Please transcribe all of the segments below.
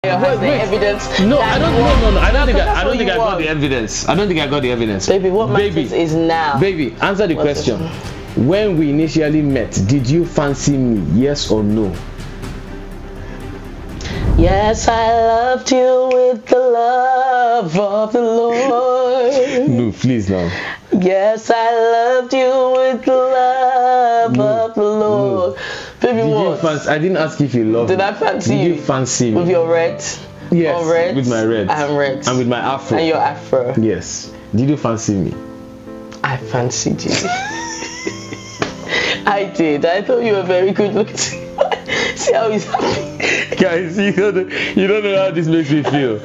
Wait. Evidence. No, I don't. No. I don't think I got the evidence. I don't think I got the evidence. Baby, what matters is now. Baby, answer the question. When we initially met, did you fancy me? Yes or no? Yes, I loved you with the love of the Lord. No, please now. Yes, I loved you with the love of the Lord. No. Baby, what? I didn't ask if you loved me. Did I fancy you? Did you fancy me? With your red? Yes, red? with my red. And red. And with my afro. And your afro. Yes. Did you fancy me? I fancied you. I did. I thought you were very good looking. See how he's happy. Guys, you don't know how this makes me feel.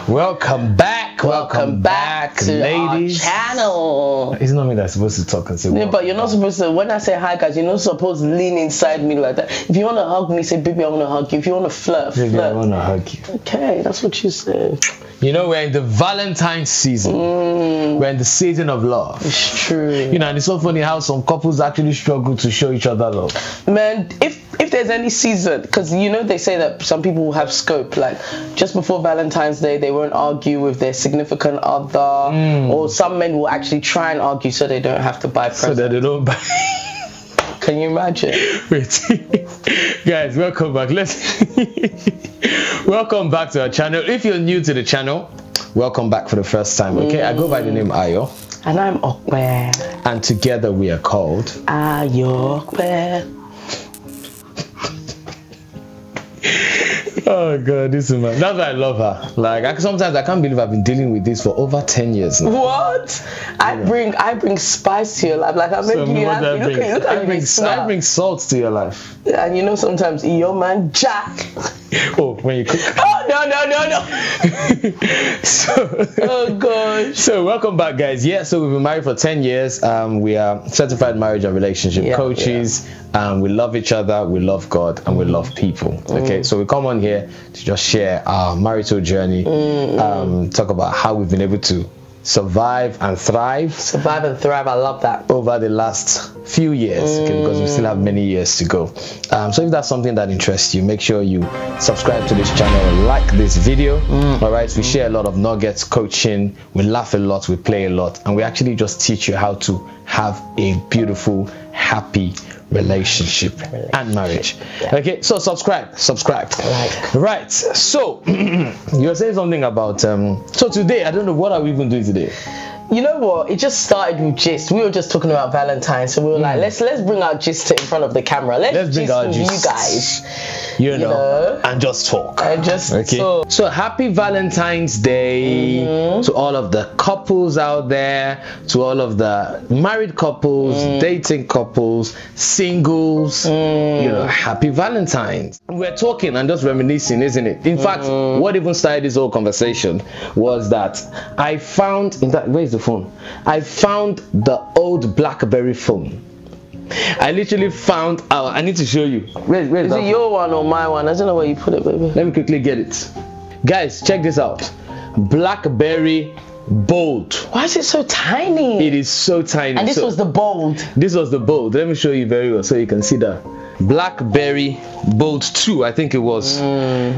Welcome back to ladies. Our channel. It's not me that's supposed to talk and say no, but you're not supposed to. When I say hi guys, you're not supposed to lean inside me like that. If you want to hug me, say baby I want to hug you. If you want to flirt, baby I want to hug you. Okay, that's what you said. You know, we're in the Valentine season. We're in the season of love. It's true. You know, and it's so funny how some couples actually struggle to show each other love. Man, if there's any season, because you know they say that some people will have scope, like just before Valentine's Day they won't argue with their significant other, or some men will actually try and argue so they don't have to buy presents. So that they don't buy. Can you imagine? Wait, guys, welcome back. Welcome back to our channel. If you're new to the channel, welcome back for the first time. Okay, I go by the name Ayo. And I'm Ope. And together we are called Ayope. Oh god, this woman. That's why I love her. Like sometimes I can't believe I've been dealing with this for over 10 years now. What? I bring spice to your life. Like I'm making you happy. Look at me. I bring salt to your life. And you know sometimes your man Jack. Oh, when you cook. Oh no. Oh gosh. So welcome back guys. Yeah, so we've been married for 10 years. We are certified marriage and relationship coaches. We love each other, we love God, and we love people. Okay, so we come on here to just share our marital journey, talk about how we've been able to survive and thrive. Survive and thrive, I love that. Over the last few years, because we still have many years to go. So if that's something that interests you, make sure you subscribe to this channel, like this video. All right, we share a lot of nuggets, coaching, we laugh a lot, we play a lot, and we actually just teach you how to have a beautiful, happy relationship and marriage. Okay, so subscribe. Right, so you're saying something about so today, I don't know, what are we even doing today? You know what, it just started with gist. We were just talking about Valentine, so we were like, let's bring our gist in front of the camera. Let's bring our gist with you guys, you know, and just talk. Talk. So happy Valentine's Day to all of the couples out there, to all of the married couples, dating couples, singles. You know, happy Valentine's. We're talking and just reminiscing, isn't it? In fact, what even started this whole conversation was that I found where is the phone? I found the old BlackBerry phone. I literally found I need to show you. Where is it your one or my one? I don't know where you put it, baby. Let me quickly get it. Guys, check this out. BlackBerry Bold. Why is it so tiny? It is so tiny. And this was the Bold. This was the Bold. Let me show you very well so you can see that. BlackBerry Bold 2, I think it was.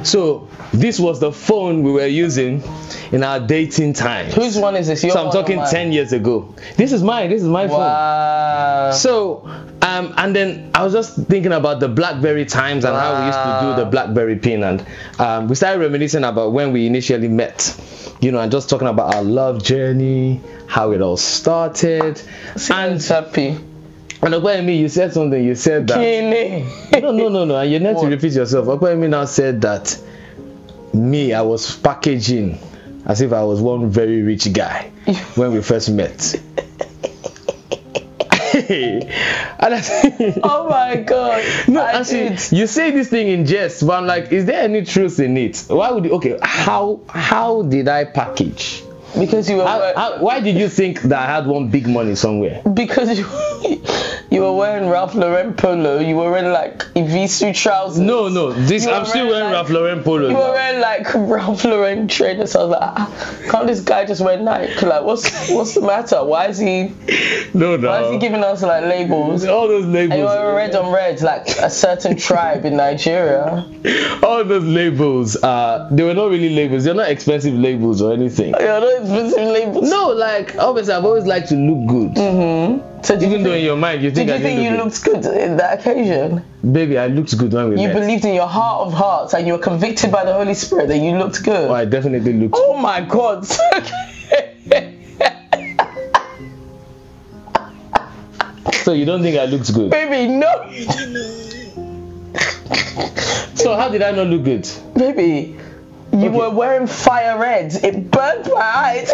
So this was the phone we were using in our dating time. Whose one is this? Your so I'm talking 10 years ago. This is mine. This is my phone. So and then I was just thinking about the BlackBerry times and how we used to do the BlackBerry pin, and we started reminiscing about when we initially met. You know, and just talking about our love journey, how it all started. And happy. And Okwemi, you said something. You said that. No. And you need to repeat yourself. Okwemi now said that I was packaging as if I was one very rich guy when we first met. And oh my god. No, actually, you say this thing in jest, but I'm like, is there any truth in it? Why would you, okay, how did I package? Because you were. Why did you think that I had one big money somewhere? Because you were wearing Ralph Lauren polo. You were wearing like Evisu trousers. No. I'm still wearing Ralph Lauren polo. You were wearing like Ralph Lauren trainers. So I was like, can't this guy just wear Nike? Like, what's the matter? Why is he? No. Why is he giving us like labels? All those labels. And you were red on red, like a certain tribe in Nigeria. All those labels, they were not really labels. They're not expensive labels or anything. You're not expensive labels. No, like obviously I've always liked to look good. Mm-hmm. So even though in your mind you think you looked good in that occasion? Baby, I looked good when we met. You believed in your heart of hearts and you were convicted by the Holy Spirit that you looked good. Oh, I definitely looked good. Oh my God. So you don't think I looked good? Baby, no. So how did I not look good? Baby, you were wearing fire red. It burned my eyes.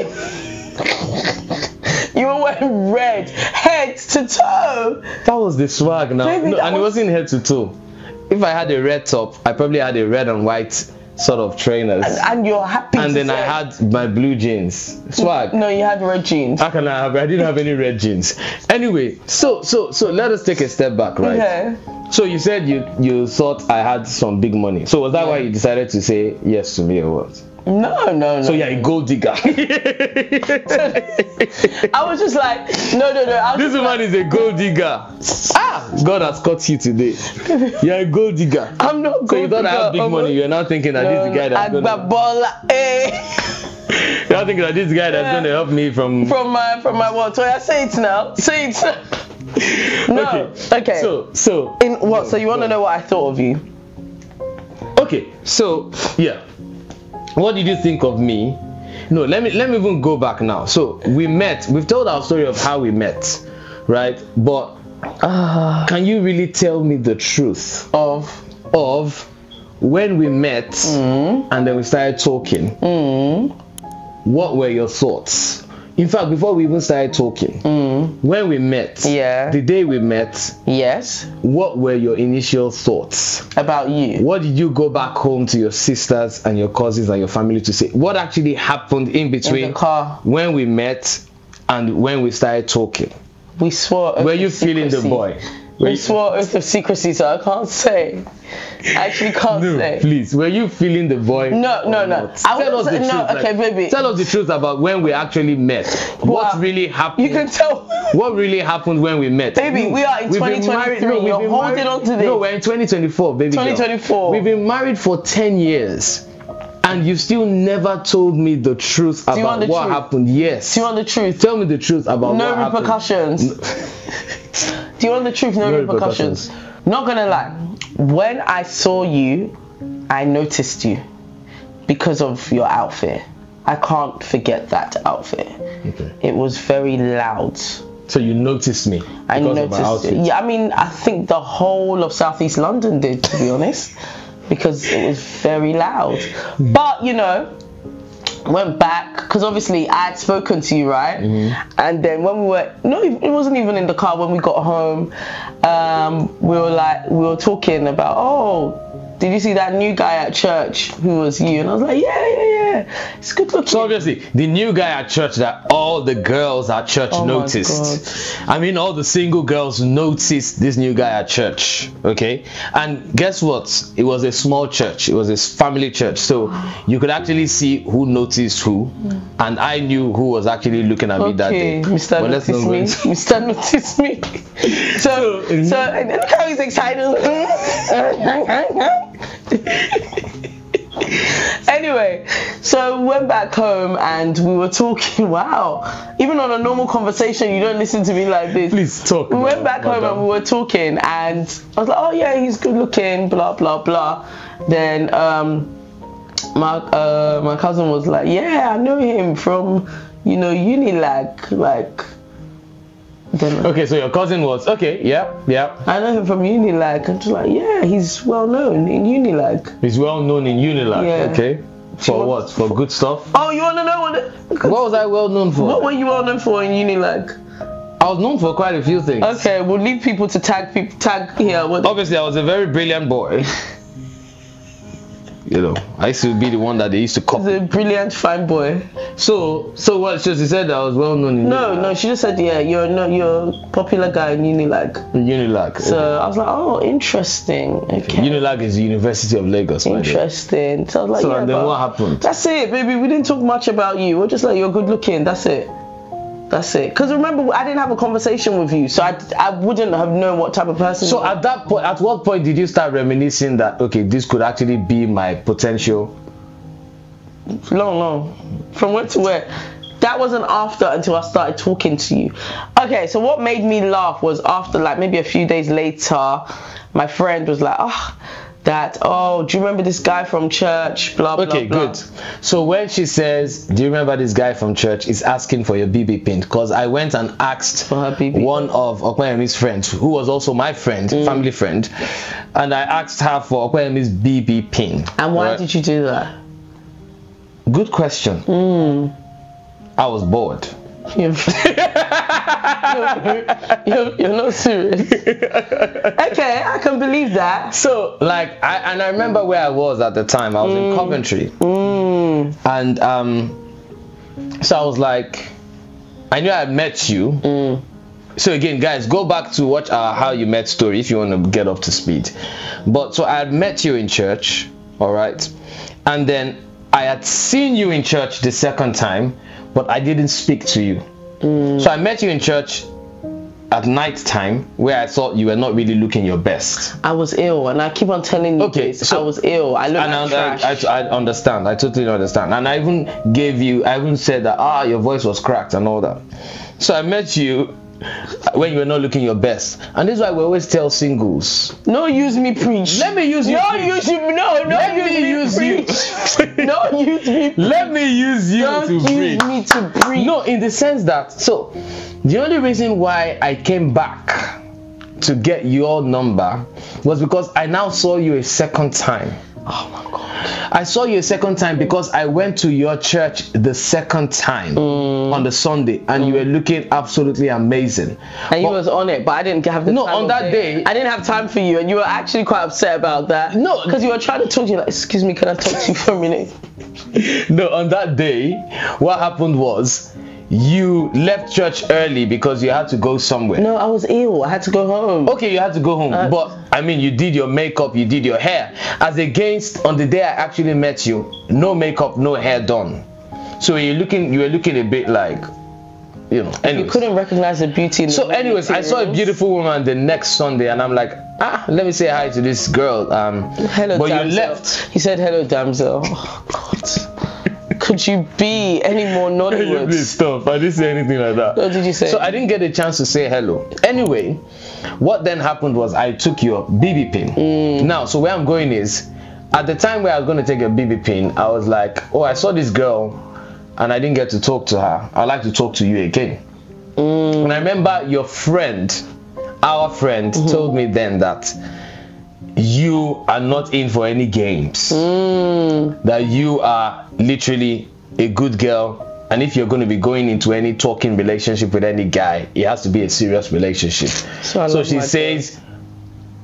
You were wearing red, head to toe. That was the swag now. Baby, no, and it wasn't head to toe. If I had a red top, I probably had a red and white sort of trainers. And you're happy and then I had my blue jeans. Swag. No, you had red jeans. How can I have? I didn't have any red jeans. Anyway, so let us take a step back, right? Okay. So you said you thought I had some big money. So was that why you decided to say yes to me or what? No. So you're a gold digger. I was just like, no. This woman is a gold digger. God has caught you today. You're a gold digger. I'm not gold digger. So you thought I have big money. You're now thinking that this is the guy that's You're thinking that this guy that's gonna help me from my what? So I say it now. Say it. No. Okay. So in what? So you want to know what I thought of you? Okay. So yeah. What did you think of me? No, let me even go back now. So we met. We've told our story of how we met, right? But can you really tell me the truth of when we met and then we started talking? What were your thoughts? In fact, before we even started talking, when we met, the day we met, yes, what were your initial thoughts about you? What did you go back home to your sisters and your cousins and your family to say? What actually happened in between in the car when we met and when we started talking? We swore. Were you feeling the boy? We swore oath of secrecy, so I can't say. I actually can't say. Please, were you feeling the boy? No. Tell us the truth. Okay, baby. Tell us the truth about when we actually met. What really happened? You can tell. What really happened when we met? Baby, we are in 2023. You're holding on to this. No, we're in 2024, baby. 2024. Girl. We've been married for 10 years. And you still never told me the truth about what happened. Yes. Do you want the truth? Tell me the truth about what happened. No repercussions. Do you want the truth? No repercussions. Not gonna lie. When I saw you, I noticed you because of your outfit. I can't forget that outfit. Okay. It was very loud. So you noticed me because I noticed of my outfit? Yeah, I mean, I think the whole of Southeast London did, to be honest. Because it was very loud. But you know, went back because obviously I had spoken to you, right? And then when we were it wasn't even in the car. When we got home, we were talking about, oh, did you see that new guy at church who was you? And I was like, yeah, it's good looking. So obviously the new guy at church that all the girls at church noticed. I mean, all the single girls noticed this new guy at church. Okay, and guess what? It was a small church. It was a family church, so you could actually see who noticed who, and I knew who was actually looking at me that day. Mr. Notice me. Mr. Notice me. So look how he's excited. Anyway, so we went back home and we were talking. Wow, even on a normal conversation you don't listen to me like this. Please talk. We went back home and we were talking, and I was like, oh yeah, he's good looking, blah blah blah. Then my cousin was like, yeah, I know him from Unilag, like. Okay, so your cousin was yeah. I know him from Unilag. I'm just like, yeah, he's well known in Unilag. He's well known in Unilag. Yeah. Okay. For what? For good stuff? Oh, you want to know what was I well known for? What were you well known for in Unilag? I was known for quite a few things. Okay, we'll leave people to tag here. Obviously, I was a very brilliant boy. you know, I used to be the one that they used to copy. He's a brilliant, fine boy. So what? So she said I was well known in No, she just said, yeah, you're a popular guy in Unilag. Unilag. So I was like, oh, interesting. Okay. Unilag is the University of Lagos. Interesting. So I was like, and then what happened? That's it, baby. We didn't talk much about you. We're just like, you're good looking. That's it. Because remember, I didn't have a conversation with you, so I wouldn't have known what type of person. So at that point, at what point did you start reminiscing that, okay, this could actually be my potential? Long. From where to where? That wasn't after until I started talking to you. Okay, so what made me laugh was after, like, maybe a few days later, my friend was like, do you remember this guy from church? Blah, blah, blah. Okay, good. So when she says, do you remember this guy from church, is asking for your BB pin, because I went and asked for her BB one of Okwayemi's friends, who was also my friend, family friend, and I asked her for Okwayemi's BB pin. And why did you do that? Good question. I was bored. You're not serious. Okay, I can believe that. So, like, I remember where I was at the time. I was in Coventry, and so I was like, I knew I had met you. So again, guys, go back to watch our How You Met story if you want to get up to speed. But so I had met you in church, all right, and then I had seen you in church the second time, but I didn't speak to you. So I met you in church at night time, where I thought you were not really looking your best. I was ill, and I keep on telling you. Okay, so I was ill. I looked like trash. I understand. I totally understand. And I even said that your voice was cracked and all that. So I met you when you were not looking your best, and this is why we always tell singles, no, use me preach. Let me use you. Let me use you. Don't use me. Let me use you Don't to use me to preach. No, in the sense that, so the only reason why I came back to get your number was because I now saw you a second time. Oh my God. I saw you a second time because I went to your church the second time on the Sunday, and you were looking absolutely amazing. And you was on it, but I didn't have the time. No, on that day I didn't have time for you, and you were actually quite upset about that. No, because you were trying to talk to you like, excuse me, can I talk to you for a minute? No, on that day, what happened was, you left church early because you had to go somewhere. No, I was ill. I had to go home. Okay, you had to go home. But, I mean, you did your makeup, you did your hair. As against, on the day I actually met you, no makeup, no hair done. So you were looking a bit like, you know. Anyways. You couldn't recognize the beauty in the So anyways, I saw a beautiful woman the next Sunday, and I'm like, let me say hi to this girl. Hello, but damsel. You left. He said, hello, damsel. Oh, God. Could you be any more Nollywood? Please stop. I didn't say anything like that. What did you say? So I didn't get a chance to say hello. Anyway, what then happened was I took your BB pin. Now, so where I'm going is, at the time where I was going to take your BB pin, I was like, I saw this girl and I didn't get to talk to her. I'd like to talk to you again. And I remember your friend, our friend, told me then that you are not in for any games. That you are literally a good girl, and if you're going to be going into any talking relationship with any guy, it has to be a serious relationship. So she says,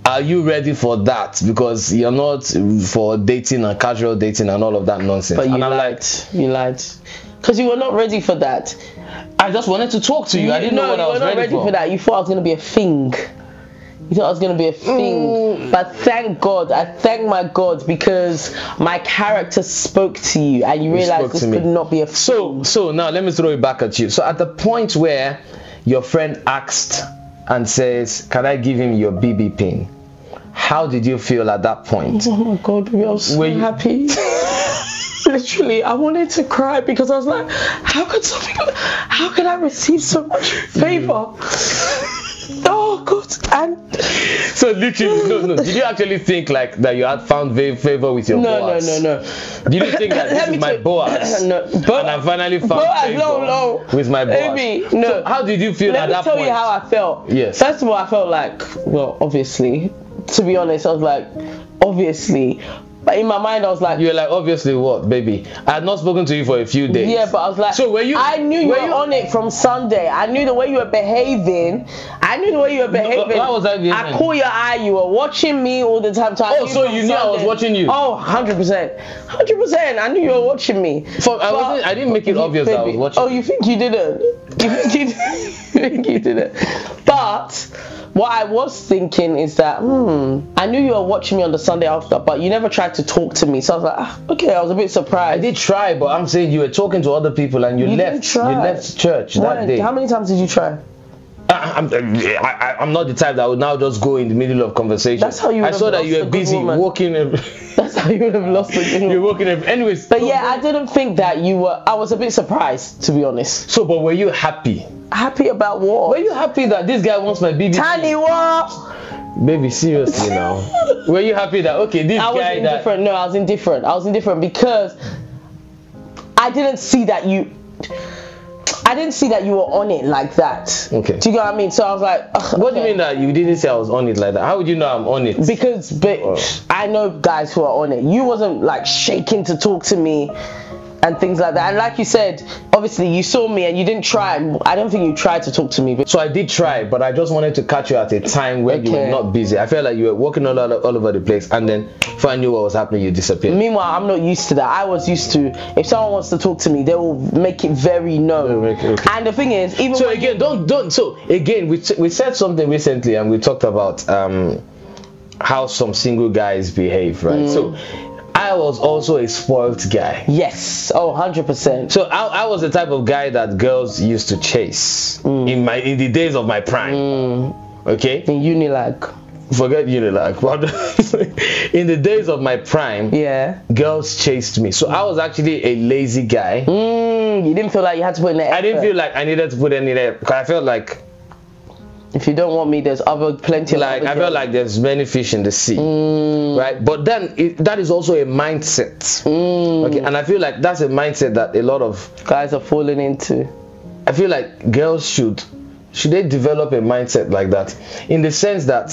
are you ready for that? Because you're not for dating and casual dating and all of that nonsense. But you lied. Because you were not ready for that. I just wanted to talk to you. I didn't know what I was ready for. You were not ready for that. You thought I was going to be a thing. You thought I was going to be a thing. But thank God, I thank my God, because my character spoke to you and you realized this could not be a thing. So now let me throw it back at you. So at the point where your friend asked and says, can I give him your BB pin? How did you feel at that point? Oh my God, baby, I was so happy. Literally, I wanted to cry because I was like, how could I receive so much favor? Oh God. And so literally, no. Did you actually think like that you had found favor with your Boaz? No. Did you think that this is my Boaz? No. And I finally found favor with my Boaz? Baby, no. So how did you feel at that point? Let me tell you how I felt. Yes. First of all, I felt like, well, obviously, to be honest, I was like, obviously. But in my mind, I was like, you were like, obviously what, baby? I had not spoken to you for a few days. Yeah, but I was like, so were you? I knew you were on it from Sunday. I knew the way you were behaving. Why was I behaving? I caught your eye. You were watching me all the time. So you knew I was watching you? Oh, 100%. 100%. I knew you were watching me. I didn't make it obvious that I was watching. Oh, you think you didn't? You think you didn't? But what I was thinking is that, I knew you were watching me on the Sunday after, but you never tried to talk to me. So I was like, okay, I was a bit surprised. I did try, but I'm saying you were talking to other people and you left. You left church that day. How many times did you try? I'm not the type that would now just go in the middle of conversation. That's how you. I saw that you were busy walking. That's how you would have lost the good. You're walking. Anyways. But yeah, I didn't think that you were. I was a bit surprised, to be honest. So, but were you happy? Happy about what? Were you happy that this guy wants my BB? Tiny what? Baby, seriously now. Were you happy that this guy? I was indifferent. No, I was indifferent. I was indifferent because I didn't see that you. I didn't see that you were on it like that. Okay. Do you get what I mean? So I was like, what do you mean that you didn't say I was on it like that? How would you know I'm on it? Because I know guys who are on it. You wasn't like shaking to talk to me and things like that. And like you said, obviously you saw me and you didn't try. I don't think you tried to talk to me. So I did try, but I just wanted to catch you at a time when you were not busy. I felt like you were walking all over the place, and then if I knew what was happening, you disappeared. Meanwhile, I'm not used to that. I was used to, if someone wants to talk to me, they will make it very known. Okay. And the thing is, even so again, we said something recently, and we talked about how some single guys behave, right? So I was also a spoiled guy. Yes. Oh, 100%. So I was the type of guy that girls used to chase in the days of my prime. Okay? In Unilag. Forget Unilag. In the days of my prime, girls chased me. So I was actually a lazy guy. You didn't feel like you had to put in the effort. I didn't feel like I needed to put any effort, because I felt like if you don't want me, there's plenty. Like I felt like there's many fish in the sea, right? But then that is also a mindset, okay? And I feel like that's a mindset that a lot of guys are falling into. I feel like girls should they develop a mindset like that, in the sense that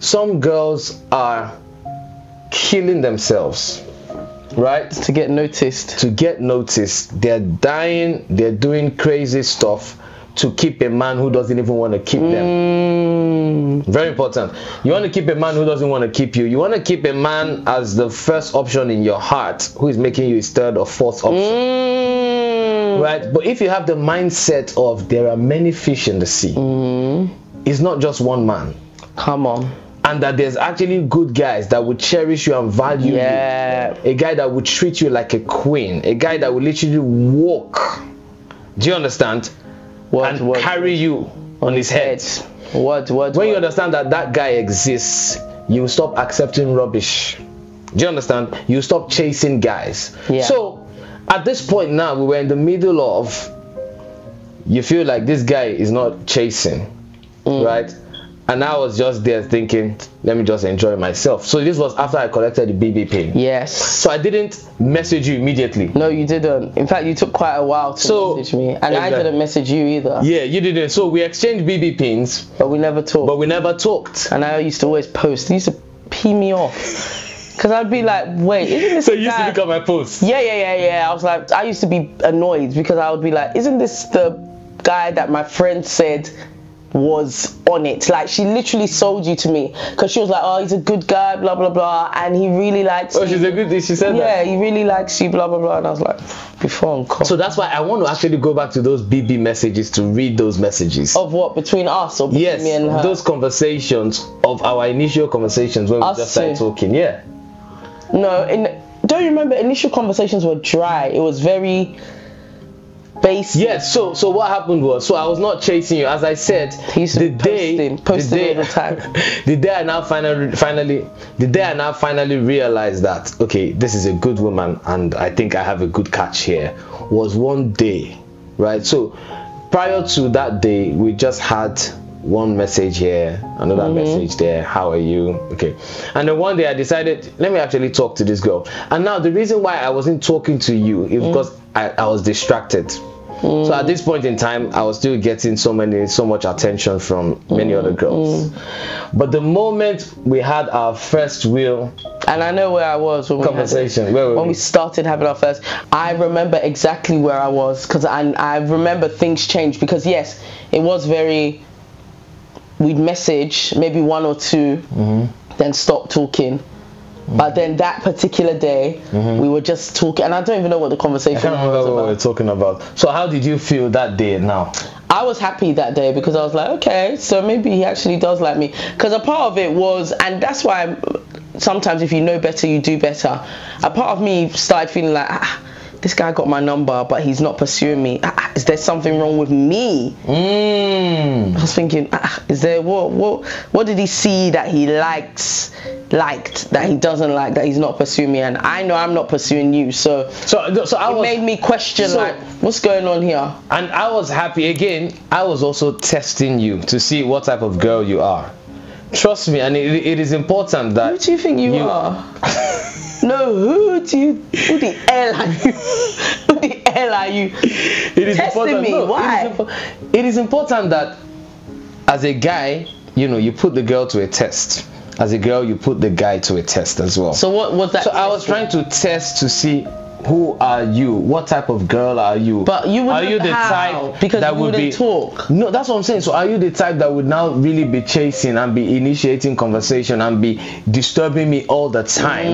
some girls are killing themselves, right? To get noticed. They're dying. They're doing crazy stuff to keep a man who doesn't even want to keep them. Very important. You want to keep a man who doesn't want to keep you. You want to keep a man as the first option in your heart, who is making you his third or fourth option. Right? But if you have the mindset of there are many fish in the sea, it's not just one man. Come on. And that there's actually good guys that would cherish you and value you. A guy that would treat you like a queen. A guy that would literally walk. Do you understand? Carry you on his head. When you understand that guy exists, you stop accepting rubbish. Do you understand? You stop chasing guys. So at this point now, we were in the middle of, you feel like this guy is not chasing, right? And I was just there thinking, let me just enjoy myself. So this was after I collected the BB pin. Yes. So I didn't message you immediately. No, you didn't. In fact, you took quite a while to message me. And I didn't message you either. Yeah, you didn't. So we exchanged BB pins. But we never talked. And I used to always post. It used to pee me off. Because I'd be like, wait, isn't this So you used to look at my posts? Yeah. I was like, I used to be annoyed because I would be like, isn't this the guy that my friend said was on it? Like, she literally sold you to me because she was like, oh, he's a good guy, blah blah blah, and he really likes you. She said that? Yeah, he really likes you, blah blah blah. And I was like, before I'm caught. So that's why I want to actually go back to those BB messages to read those messages. Of what? Between us or between me and her? Those conversations of our initial conversations when we just started talking. Yeah. No, don't you remember, initial conversations were dry. It was very basic. Yes, so what happened was, so I was not chasing you, as I said. The day all the time. The day I now finally realized that, okay, this is a good woman and I think I have a good catch here, was one day, right? So prior to that day, we just had one message here, another message there, how are you? Okay. And then one day I decided, let me actually talk to this girl. And now the reason why I wasn't talking to you is because I was distracted. So at this point in time, I was still getting so much attention from many other girls. But the moment we had our first real, and I know where I was when conversation, we started having our first, I remember exactly where I was, because I remember things changed, because yes, it was very, we'd message maybe one or two, then stop talking. But then that particular day, we were just talking, and I don't even know what the conversation was about. I can't remember what we were talking about. So how did you feel that day now? I was happy that day, because I was like, okay, so maybe he actually does like me. Because a part of it was, and that's why sometimes if you know better, you do better. A part of me started feeling like, this guy got my number, but he's not pursuing me. Is there something wrong with me? I was thinking, is there what did he see that he liked that he doesn't like, that he's not pursuing me? And I know I'm not pursuing you, so it made me question, like, what's going on here? And I was happy again. I was also testing you to see what type of girl you are. Trust me, and it is important that. Who do you think you are? No, who the hell are you? Who the hell are you? It is testing me. Why? It is important that as a guy, you put the girl to a test. As a girl, you put the guy to a test as well. So what was that? So I was trying to test to see, who are you? What type of girl are you? But you wouldn't. Are you the type because that you would be talk? No, that's what I'm saying. So are you the type that would now really be chasing and be initiating conversation and be disturbing me all the time?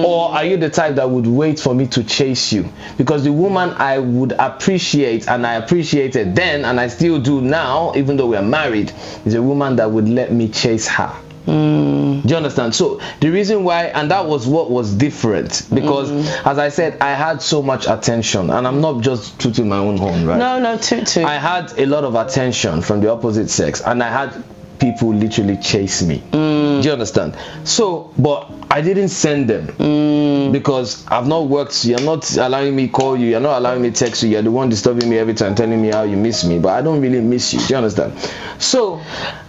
Or are you the type that would wait for me to chase you? Because the woman I would appreciate, and I appreciated then, and I still do now, even though we are married, is a woman that would let me chase her. Do you understand? So the reason why, and that was what was different, because as I said, I had so much attention, and I'm not just tooting my own horn, right? No, toot. I had a lot of attention from the opposite sex, and I had people literally chase me. Do you understand? So, but I didn't send them because I've not worked. You're not allowing me call you. You're not allowing me text you. You're the one disturbing me every time, telling me how you miss me. But I don't really miss you. Do you understand? So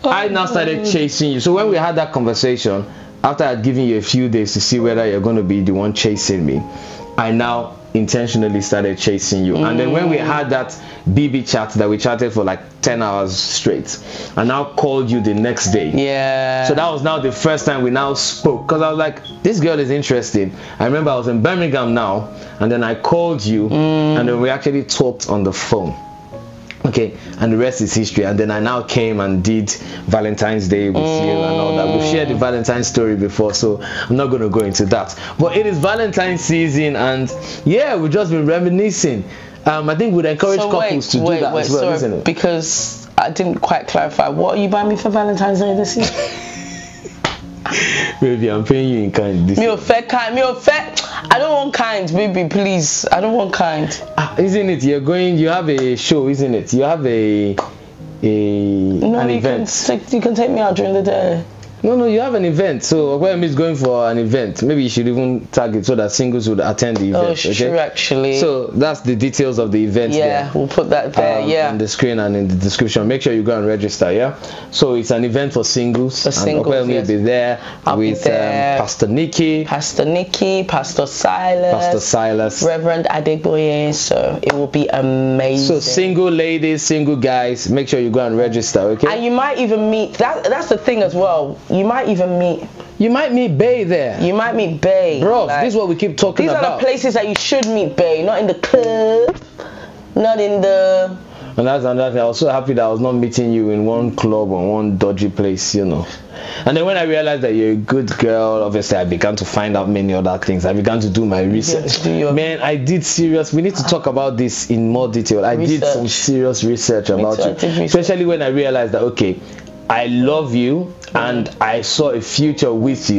I now started chasing you. So when we had that conversation, after I'd given you a few days to see whether you're going to be the one chasing me, I now intentionally started chasing you. And then when we had that BB chat that we chatted for like 10 hours straight, I now called you the next day. Yeah. So that was now the first time we now spoke, because I was like, this girl is interesting. I remember I was in Birmingham now, and then I called you, and then we actually talked on the phone. Okay, and the rest is history. And then I now came and did Valentine's Day with you and all that. We've shared the Valentine's story before, so I'm not going to go into that. But it is Valentine's season, and yeah, we've just been reminiscing. I think we'd encourage couples to do that as well, isn't it? Because I didn't quite clarify. What are you buying me for Valentine's Day this year? Baby, I'm paying you in kind this year. I don't want kind, baby, please. I don't want kind. Isn't it? You have a show, isn't it? You have an event. You can take me out during the day. No, you have an event. So Ayope is going for an event. Maybe you should even tag it so that singles would attend the event. Oh, sure, actually. So that's the details of the event. Yeah, we'll put that there. On the screen and in the description. Make sure you go and register. Yeah. So it's an event for singles. For singles, and Ayope will be there with Pastor Nikki, Pastor Silas, Reverend Adegboye. So it will be amazing. So single ladies, single guys, make sure you go and register. Okay. And you might even meet. That's the thing as well. You might meet Bay there. You might meet Bay. Bro, like, this is what we keep talking about. These are the places that you should meet Bay, not in the club, not in the... And that's another thing. I was so happy that I was not meeting you in one club or one dodgy place, And then when I realized that you're a good girl, obviously I began to find out many other things. I began to do my research. Man, I did serious. We need to talk about this in more detail. I did some serious research about you. Especially when I realized that, okay, I love you and I saw a future with you.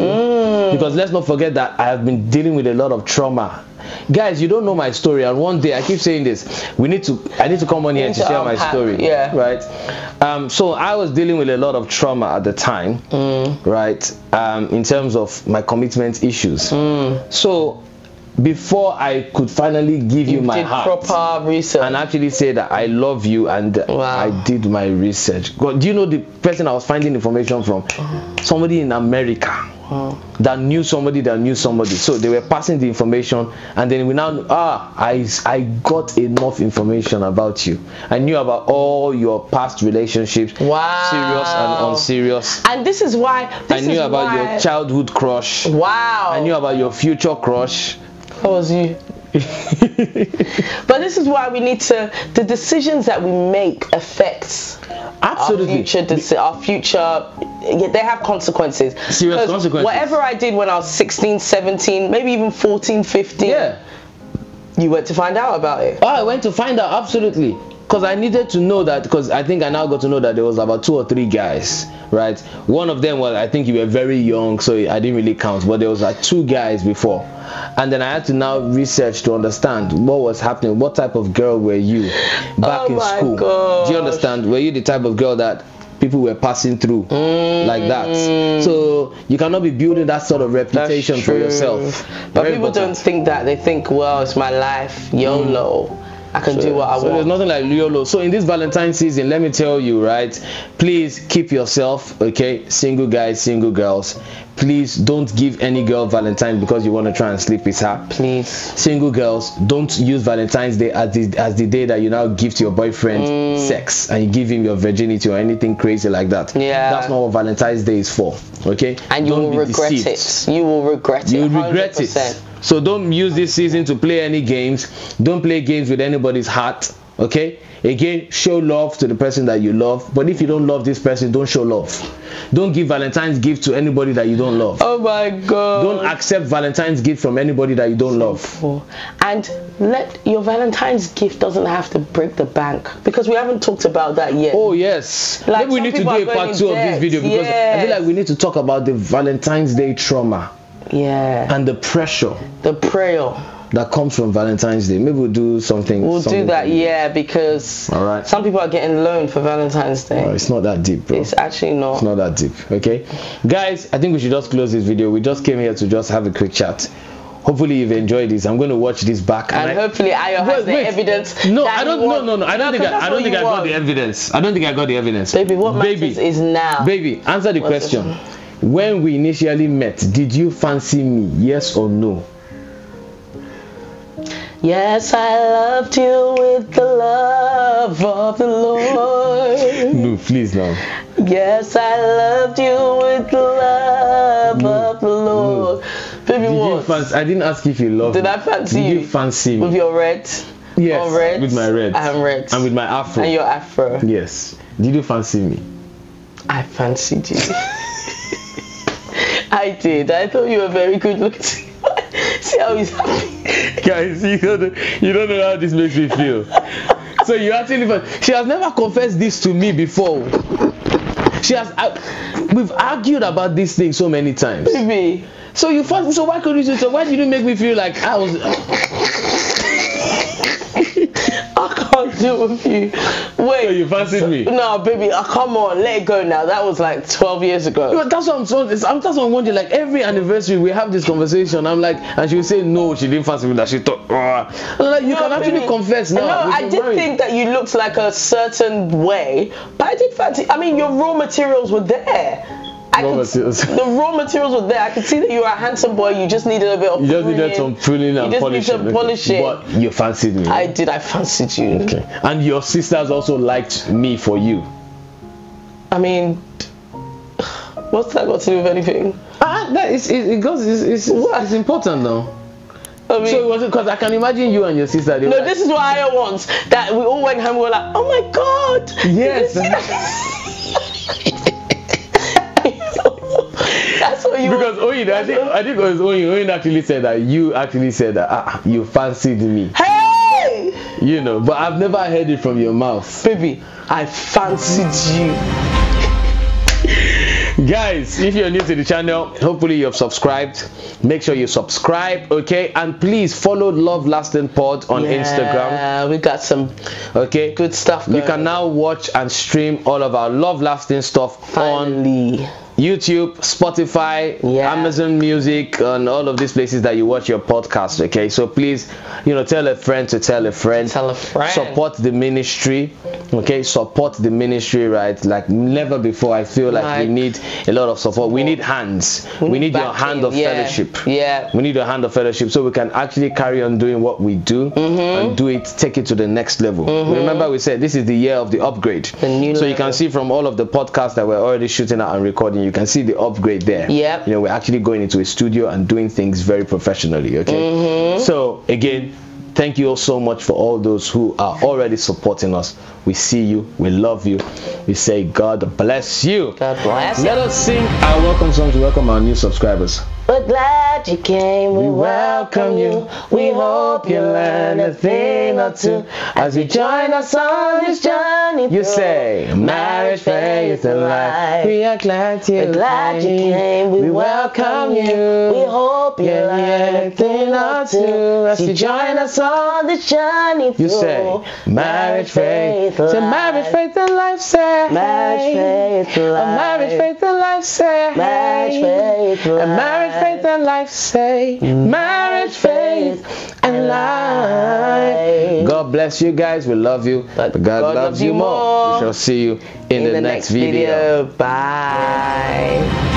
Because let's not forget that I have been dealing with a lot of trauma. Guys, you don't know my story, and one day I keep saying this, I need to come on here to share my story. Yeah. Right? So I was dealing with a lot of trauma at the time, right? In terms of my commitment issues. So before I could finally give you my heart, proper research, and actually say that I love you, and I did my research. God, do you know the person I was finding information from? Somebody in America. that knew somebody that knew somebody. So they were passing the information, and then we now I got enough information about you. I knew about all your past relationships, serious and unserious. And this is why I knew about your childhood crush. Wow. I knew about your future crush. That was you. But this is why we need to, the decisions that we make affects absolutely our future. They have consequences. Serious consequences. Whatever I did when I was 16, 17, maybe even 14, 15, you went to find out about it. Oh, I went to find out, absolutely. Because I needed to know that, because I think I now got to know that there was about 2 or 3 guys, right? One of them was, I think you were very young, so I didn't really count, but there was like 2 guys before. And then I had to now research to understand what was happening. What type of girl were you back in school? Gosh. Do you understand? Were you the type of girl that people were passing through like that? So you cannot be building that sort of reputation for yourself. But very people don't think that. They think, well, it's my life, YOLO. I can do what I want. So there's nothing like YOLO. So in this Valentine season, let me tell you, right? Please keep yourself, okay? Single guys, single girls. Please don't give any girl Valentine because you want to try and sleep with her. Please. Single girls, don't use Valentine's Day as the day that you now give to your boyfriend sex and you give him your virginity or anything crazy like that. Yeah. That's not what Valentine's Day is for, okay? And you will regret it. You will regret it. You will regret it. So don't use this season to play any games. Don't play games with anybody's heart, okay? Again, show love to the person that you love. But if you don't love this person, don't show love. Don't give Valentine's gift to anybody that you don't love. Oh my God. Don't accept Valentine's gift from anybody that you don't love. And your Valentine's gift doesn't have to break the bank, because we haven't talked about that yet. Oh yes. Like, maybe we need to do a part 2 of this video, because I feel like we need to talk about the Valentine's Day trauma. Yeah. And the pressure. The prayer that comes from Valentine's Day. Maybe we'll do something. We'll do that, yeah, because some people are getting loaned for Valentine's Day. Oh, it's not that deep, bro. It's actually not. It's not that deep, okay? Guys, I think we should just close this video. We just came here to just have a quick chat. Hopefully you've enjoyed this. I'm going to watch this back. And hopefully Ayo has the evidence. No, I don't. No. I don't think I got the evidence. I don't think I got the evidence. Baby, what matters is now. Baby, answer the question. When we initially met, did you fancy me? Yes or no? Yes, I loved you with the love of the Lord. No, please now. Yes, I loved you with the love of the Lord. Baby, what? I didn't ask if you loved me. Did I fancy you? Did you fancy me? With your red? Yes, red? with my red. And red. And with my afro. And your afro. Yes. Did you fancy me? I fancied you. I did. I thought you were very good looking. See how he's happy. Guys, you don't know how this makes me feel. So you actually, she has never confessed this to me before. She has. We've argued about this thing so many times. Baby. So you fancy? So why couldn't you? So why did you make me feel like I was? I can't deal with you. Wait. So you fancied me? No, baby. Come on, let it go now. That was like 12 years ago. No, that's what I'm saying. That's what I'm wondering. Like every anniversary, we have this conversation. I'm like, and she would say no, she didn't fancy me. That she thought. I'm like, you can actually confess now. No, I did think that you looked like a certain way, but I did fancy. I mean, your raw materials were there. The raw materials were there. I could see that you were a handsome boy. You just needed a bit of pruning. You just needed some pruning and polishing. You just needed to polish it. But you fancied me. I did. I fancied you. Okay. And your sisters also liked me for you. I mean, what's that got to do with anything? It's important now. I mean, so it was because I can imagine you and your sister. No, like, this is what I wants. That we all went home. We were like, oh my God. Yes. That's what you. Because Oyin, I think it was Oyin actually said that you actually said that you fancied me. Hey. You know, but I've never heard it from your mouth. Baby, I fancied you. Guys, if you're new to the channel, hopefully you've subscribed. Make sure you subscribe, okay? And please follow Love Lasting Pod on Instagram. Yeah, we got some good stuff going. You can now watch and stream all of our Love Lasting stuff Finally. YouTube, Spotify, Amazon Music, and all of these places that you watch your podcast. Okay, so please, tell a friend to tell a friend. Support the ministry. Okay, support the ministry, right? Like never before. I feel like we need a lot of support. We need hands. We need your hand of fellowship. We need your hand of fellowship so we can actually carry on doing what we do and take it to the next level. Remember, we said this is the year of the upgrade. So you can see from all of the podcasts that we're already shooting out and recording, you can see the upgrade there. We're actually going into a studio and doing things very professionally. Okay. So again, thank you all so much for all those who are already supporting us. We see you. We love you. We say God bless you. God bless you. Let us sing our welcome song to welcome our new subscribers. We're glad you came. We welcome you. We hope you learn a thing or two as you join us on this journey. You say, marriage, faith, and life. We are glad you came. We welcome you. We hope you learn a thing or two as you join us on this journey. You say, marriage, faith, and life. Say, marriage, faith, and life. Say, marriage, faith, and life. Marriage, faith, and life. Say, marriage, faith, and life. Marriage, faith, and life. Say, marriage, faith, and life. God bless you guys. We love you. But God loves you more. We shall see you in the next video. Bye.